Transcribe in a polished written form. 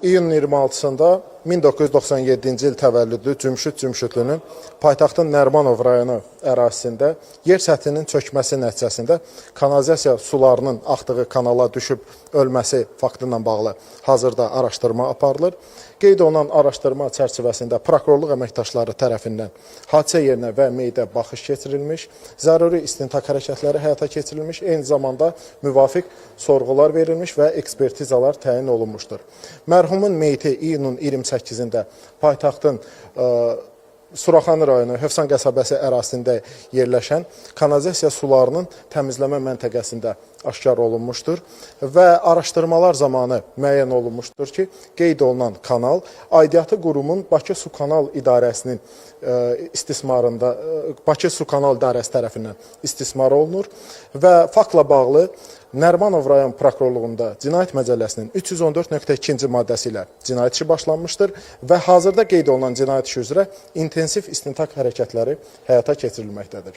İyunun 26-sında 1997-ci il təvəllüdlü Cümşüd Cümşüdlünün paytaxtın Nərimanov rayonu ərazisində yer səthinin çökməsi nəticəsində kanalizasiya sularının axdığı kanala düşüb ölməsi faktı ilə bağlı hazırda araşdırma aparılır. Qeyd olunan araşdırma çərçivəsində prokurorluq əməkdaşları tərəfindən hadisə yerinə və meydə baxış keçirilmiş, zəruri istintaq hərəkətləri həyata keçirilmiş, eyni zamanda müvafiq sorğular verilmiş və ekspertizalar təyin olunmuşdur. Mərhumun meyti iyunun 28-də paytaxtın Suraxanı rayonu Hövsan qəsəbəsi ərazisində yerləşən kanalizasiya sularının təmizləmə məntəqəsində aşkar olunmuşdur və araşdırmalar zamanı müəyyən olunmuşdur ki, qeyd olunan kanal aidiyyatı qurumun Bakı Su Kanal İdarəsinin istismarında, Bakı Su Kanal İdarəsi tərəfindən istismar olunur və faktla bağlı Nərimanov rayon prokurorluğunda Cinayət Məcəlləsinin 314.2-ci maddəsi ilə cinayət işi başlanmışdır və hazırda qeyd olunan cinayət işi üzrə intensiv istintaq hərəkətləri həyata keçirilməkdədir.